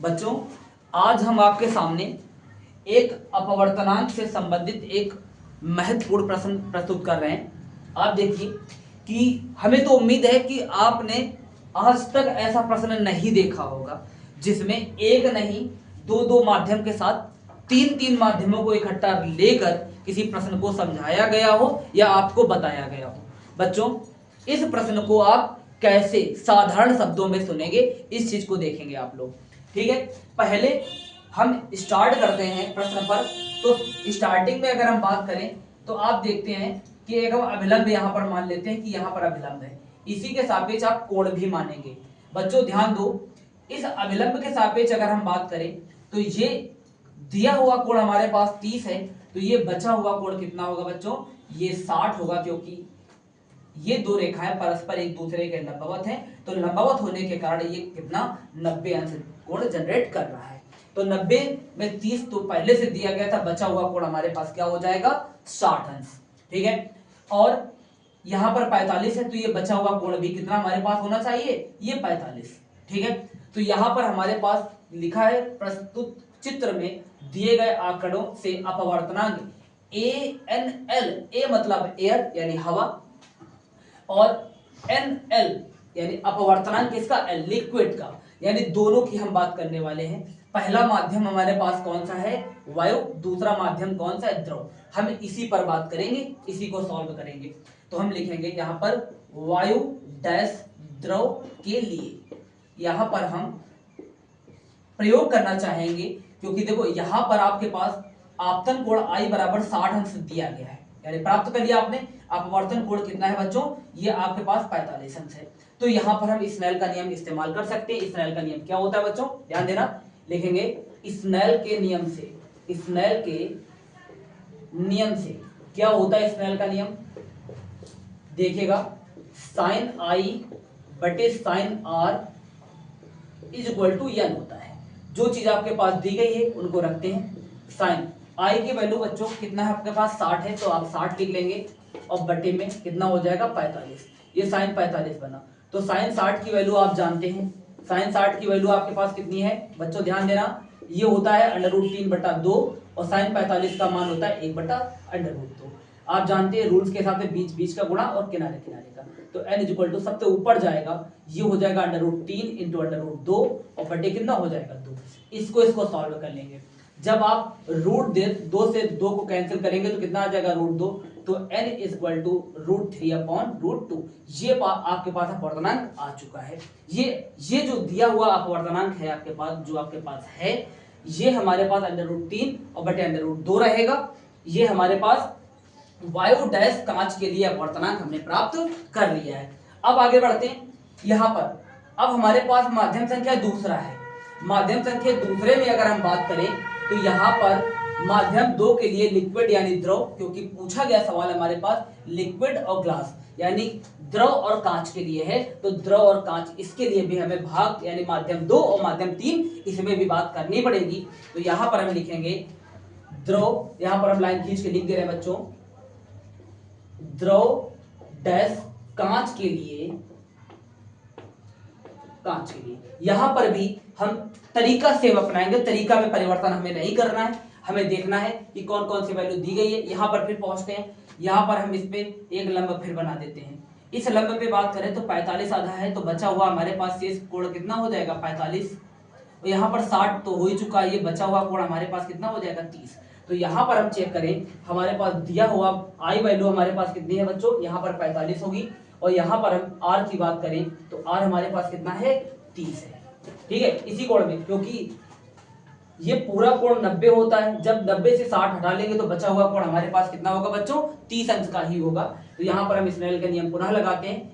बच्चों, आज हम आपके सामने एक अपवर्तनांक से संबंधित एक महत्वपूर्ण प्रश्न प्रस्तुत कर रहे हैं। आप देखिए कि हमें तो उम्मीद है कि आपने आज तक ऐसा प्रश्न नहीं देखा होगा जिसमें एक नहीं दो दो माध्यम के साथ तीन तीन माध्यमों को इकट्ठा लेकर किसी प्रश्न को समझाया गया हो या आपको बताया गया हो। बच्चों, इस प्रश्न को आप कैसे साधारण शब्दों में सुनेंगे, इस चीज को देखेंगे आप लोग। ठीक है, पहले हम स्टार्ट करते हैं प्रश्न पर। तो स्टार्टिंग में अगर हम बात करें तो आप देखते हैं कि एक हम अभिलंब यहां पर मान लेते हैं कि यहां पर अभिलंब है, इसी के सापेक्ष आप कोण भी मानेंगे। बच्चों ध्यान दो, इस अभिलंब के सापेक्ष अगर हम बात करें तो ये दिया हुआ कोण हमारे पास 30 है, तो ये बचा हुआ कोण कितना होगा बच्चों? ये 60 होगा, क्योंकि ये दो रेखाएं परस्पर एक दूसरे के लंबवत हैं। तो लंबवत होने के कारण ये कितना 90 अंश कोण जनरेट कर रहा है। तो 90 में 30 तो पहले से दिया गया था, बचा हुआ कोण हमारे पास क्या हो जाएगा? 60 अंश। ठीक है, और यहां पर 45 है, तो ये बचा हुआ कोण भी कितना हमारे पास होना चाहिए? ये 45। ठीक है, तो यहां पर हमारे पास लिखा है प्रस्तुत चित्र में दिए गए आंकड़ों से अपवर्तनांक ANL, ए मतलब एयर यानी हवा, और NL यानी अपवर्तनांक किसका? लिक्विड का, यानी दोनों की हम बात करने वाले हैं। पहला माध्यम हमारे पास कौन सा है? वायु। दूसरा माध्यम कौन सा है? द्रव। हम इसी पर बात करेंगे, इसी को सॉल्व करेंगे। तो हम लिखेंगे यहां पर वायु डैश द्रव के लिए यहां पर हम प्रयोग करना चाहेंगे, क्योंकि देखो यहां पर आपके पास आपतन कोण I बराबर 60 अंश दिया गया है, यानी प्राप्त कर लिया आपने। अपवर्तन कोण कितना है बच्चों? ये आपके पास 45 अंश है। तो यहां पर हम स्नेल का नियम इस्तेमाल कर सकते हैं। स्नेल का नियम क्या होता है बच्चों? ध्यान देना, लिखेंगे स्नेल के नियम से। स्नेल के नियम से क्या होता है? स्नेल का नियम देखिएगा, साइन I बटे sine R is equal to n होता है। जो चीज आपके पास दी गई है उनको रखते हैं। साइन I की वैल्यू बच्चों कितना है आपके पास? 60 है, तो आप 60 लिख लेंगे, और बटे में कितना हो जाएगा? 45। ये साइन 45 बना। तो साइन 60 की वैल्यू आप जानते हैं। साइन 60 की वैल्यू आपके पास कितनी है बच्चों? ध्यान देना, ये होता है √3/2, और साइन 45 का मान होता है 1/√2। आप जानते हैं रूल्स के हिसाब से बीच बीच का गुणा और किनारे किनारे का। तो n इज इक्वल टू सबसे ऊपर जाएगा, ये हो जाएगा √3 इंटू √2, और बटे कितना हो जाएगा? 2। इसको सॉल्व कर लेंगे। जब आप √2 से 2 को कैंसिल करेंगे तो कितना आ जाएगा? √2। तो n इज इक्वल टू √3/√2। ये आपके पास अपवर्तनांक आ चुका है। ये जो दिया हुआ अपवर्तनांक है आपके पास, जो आपके पास है, ये हमारे पास √3 और बटे √2 रहेगा। ये हमारे पास वायु डैश कांच के लिए अपवर्तनांक हमने प्राप्त कर लिया है। अब आगे बढ़ते हैं। यहां पर अब हमारे पास माध्यम संख्या दूसरा है। माध्यम संख्या दूसरे में अगर हम बात करें तो यहां पर माध्यम 2 के लिए लिक्विड यानी द्रव, क्योंकि पूछा गया सवाल हमारे पास लिक्विड और ग्लास यानी द्रव और कांच के लिए है, तो द्रव और कांच इसके लिए भी हमें भाग यानी माध्यम 2 और माध्यम 3 इसमें भी बात करनी पड़ेगी। तो यहां पर हम लिखेंगे द्रव, यहां पर हम लाइन खींच के लिख दे रहे हैं बच्चों, द्रव डैश कांच के लिए, कांच के लिए। यहां पर भी हम तरीका सेम अपनाएंगे, तरीका में परिवर्तन हमें नहीं करना है। हमें देखना है कि कौन कौन सी वैल्यू दी गई है। यहां पर फिर पहुंचते हैं, यहां पर हम इस पे एक लंब फिर बना देते हैं। इस लंब पे बात करें तो 45 आधा है, तो बचा हुआ हमारे पास शेष कोण कितना हो जाएगा? 45। और यहाँ पर 60 तो हो ही चुका है, ये बचा हुआ कोण हमारे पास कितना हो जाएगा? 30। तो यहाँ पर हम चेक करें, हमारे पास दिया हुआ I वैल्यू हमारे पास कितनी है बच्चों? यहाँ पर 45 होगी, और यहाँ पर हम R की बात करें तो R हमारे पास कितना है? 30 है। ठीक है, इसी कोण में, क्योंकि ये पूरा कोण 90 होता है, जब 90 से 60 हटा लेंगे तो बचा हुआ कोण हमारे पास कितना होगा बच्चों? 30 अंश का ही होगा। तो यहाँ पर हम स्नेल का नियम पुनः लगाते हैं,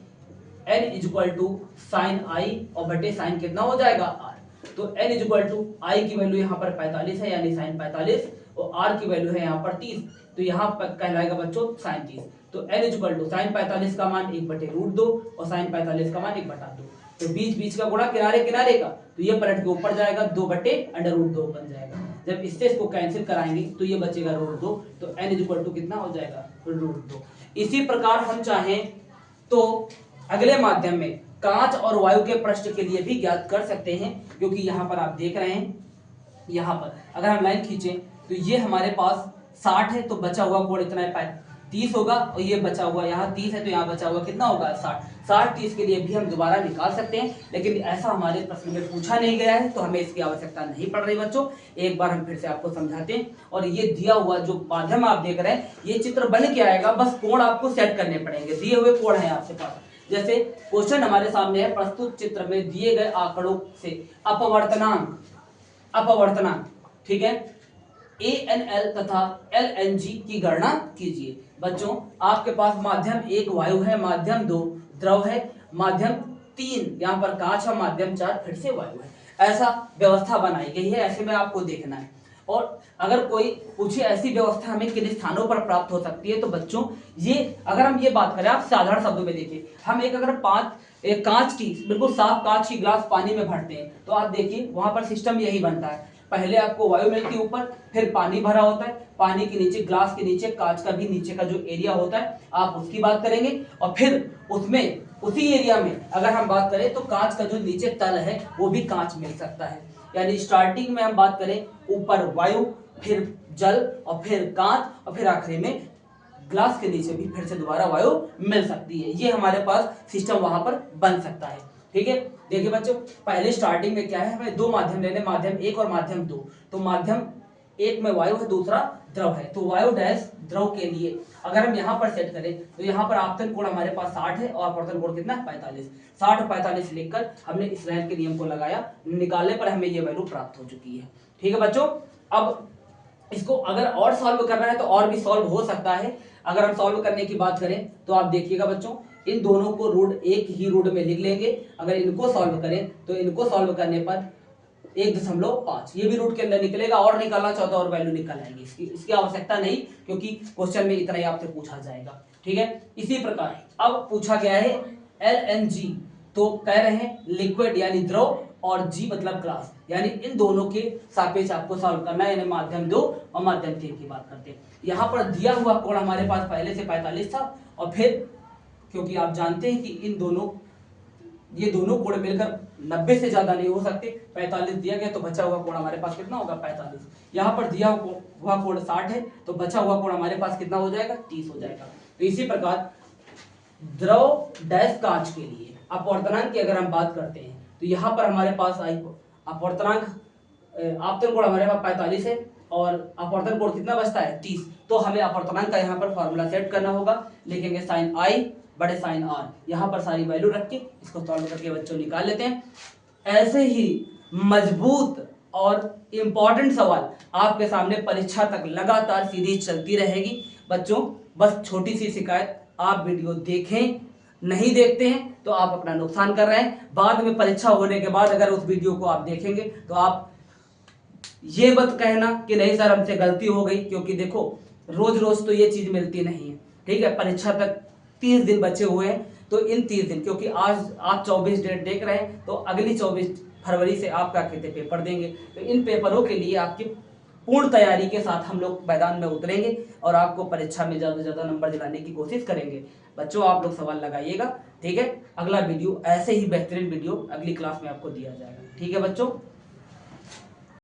n is equal to sine I और बटे साइन कितना हो जाएगा? R। तो n is equal to I की वैल्यू यहाँ पर 45 है यानी साइन 45, और R की वैल्यू है यहाँ पर 30, तो यहाँ पर कहलाएगा बच्चों साइन 30। तो n is equal to sine 45 का मान 1/√2 और साइन 45 का मान 1/2। तो बीच बीच का गुणा किनारे किनारे का, तो ये पलट के ऊपर जाएगा, 2/√2 बन जाएगा। जब इससे इसको कैंसिल कराएंगे तो ये बचेगा √2, तो n इज इक्वल टू कितना हो जाएगा? √2। इसी प्रकार हम चाहें तो अगले माध्यम में कांच और वायु के पृष्ठ के लिए भी ज्ञात कर सकते हैं, क्योंकि यहाँ पर आप देख रहे हैं, यहाँ पर अगर हम लाइन खींचें तो ये हमारे पास 60 है, तो बचा हुआ कोण इतना है 30 होगा, और ये बचा हुआ यहाँ 30 है, तो यहाँ बचा हुआ कितना होगा 60 30 के लिए भी हम दोबारा निकाल सकते हैं, लेकिन ऐसा हमारे प्रश्न में पूछा नहीं गया है, तो हमें इसकी आवश्यकता नहीं पड़ रही बच्चों। एक बार हम फिर से आपको समझाते हैं। और ये दिया हुआ जो माध्यम आप देख रहे हैं, ये चित्र बन के आएगा, बस कोण आपको सेट करने पड़ेंगे, दिए हुए कोण है आपके पास। जैसे क्वेश्चन हमारे सामने है, प्रस्तुत चित्र में दिए गए आंकड़ों से अपवर्तनांक, ठीक है, ANL तथा LNG की गणना कीजिए। बच्चों आपके पास माध्यम 1 वायु है, माध्यम 2 द्रव है, माध्यम 3 यहाँ पर कांच है, माध्यम 4 फिर से वायु है। ऐसा व्यवस्था बनाई गई है, ऐसे में आपको देखना है। और अगर कोई पूछे ऐसी व्यवस्था हमें किन स्थानों पर प्राप्त हो सकती है, तो बच्चों ये अगर हम ये बात करें, आप साधारण शब्दों में देखिए, हम एक कांच की, बिल्कुल साफ कांच की ग्लास पानी में भरते हैं, तो आप देखिए वहां पर सिस्टम यही बनता है, पहले आपको वायु मिलती है ऊपर, फिर पानी भरा होता है, पानी के नीचे, ग्लास के नीचे कांच का भी नीचे का जो एरिया होता है आप उसकी बात करेंगे, और फिर उसमें उसी एरिया में अगर हम बात करें तो कांच का जो नीचे तल है वो भी कांच मिल सकता है। यानी स्टार्टिंग में हम बात करें ऊपर वायु, फिर जल, और फिर कांच, और फिर आखिरी में ग्लास के नीचे भी फिर से दोबारा वायु मिल सकती है। ये हमारे पास सिस्टम वहां पर बन सकता है, ठीक है। देखिए बच्चों, पहले स्टार्टिंग में क्या है, हमें 2 माध्यम लेने, माध्यम 1 और माध्यम 2। तो माध्यम 1 में वायु है, दूसरा द्रव है, तो वायु डैश द्रव के लिए अगर हम यहाँ पर सेट करें तो यहाँ पर आपतन कोण हमारे पास 60 है, और अपवर्तन कोण कितना 45। 60 और 45 लिखकर हमने इस लाइन के नियम को लगाया, निकालने पर हमें ये वैल्यू प्राप्त हो चुकी है, ठीक है बच्चों। अब इसको अगर और सॉल्व करना है तो और भी सॉल्व हो सकता है। अगर हम सॉल्व करने की बात करें तो आप देखिएगा बच्चों, इन दोनों को रूट एक ही रूट में लिख लेंगे। अगर इनको सॉल्व करें तो इनको सॉल्व करने पर 1.5 ये भी रूट के अंदर निकलेगा, और निकालना चाहता और वैल्यू निकाल आएंगे, इसकी आवश्यकता नहीं, क्योंकि क्वेश्चन में इतना ही आपसे पूछा जाएगा, ठीक है। इसी प्रकार अब पूछा गया है LNG, तो कह रहे हैं लिक्विड यानी द्रव, और G मतलब ग्लास, यानी इन दोनों के सापेक्ष आपको सॉल्व करना है, यानी माध्यम 2 और माध्यम 3 की बात करते हैं। यहाँ पर दिया हुआ कोण हमारे पास पहले से 45 था, और फिर क्योंकि आप जानते हैं कि ये दोनों कोण मिलकर 90 से ज्यादा नहीं हो सकते, 45 दिया गया तो बचा हुआ कोण हमारे पास कितना होगा 45। यहाँ पर दिया हुआ कोण 60 है, तो बचा हुआ कोण हमारे पास कितना हो जाएगा 30 हो जाएगा। तो इसी प्रकार द्रव डैश कांच के लिए अपवर्तनांक की अगर हम बात करते हैं तो यहाँ पर हमारे पास आई अपवर्तनांक, आपतन कोण हमारे पास 45 है, और अपवर्तन कोण कितना बचता है 30। तो हमें अपवर्तनांक का यहाँ पर फॉर्मूला सेट करना होगा, लिखेंगे साइन आई बड़े साइन आर, यहाँ पर सारी वैल्यू रख के इसको सॉल्व करके बच्चों निकाल लेते हैं। ऐसे ही मजबूत और इंपॉर्टेंट सवाल आपके सामने परीक्षा तक लगातार सीरीज चलती रहेगी बच्चों। बस छोटी सी शिकायत, आप वीडियो देखें, नहीं देखते हैं तो आप अपना नुकसान कर रहे हैं। बाद में परीक्षा होने के बाद अगर उस वीडियो को आप देखेंगे तो आप ये मत कहना कि नहीं सर हमसे गलती हो गई, क्योंकि देखो रोज रोज तो ये चीज मिलती नहीं है, ठीक है। परीक्षा तक 30 दिन बचे हुए हैं, तो इन 30 दिन, क्योंकि आज आप 24 डेट देख रहे हैं, तो अगली 24 फरवरी से आप क्या कहते पेपर देंगे, तो इन पेपरों के लिए आपकी पूर्ण तैयारी के साथ हम लोग मैदान में उतरेंगे और आपको परीक्षा में ज़्यादा से ज़्यादा नंबर दिलाने की कोशिश करेंगे। बच्चों आप लोग सवाल लगाइएगा, ठीक है। अगला वीडियो ऐसे ही बेहतरीन वीडियो अगली क्लास में आपको दिया जाएगा, ठीक है बच्चों।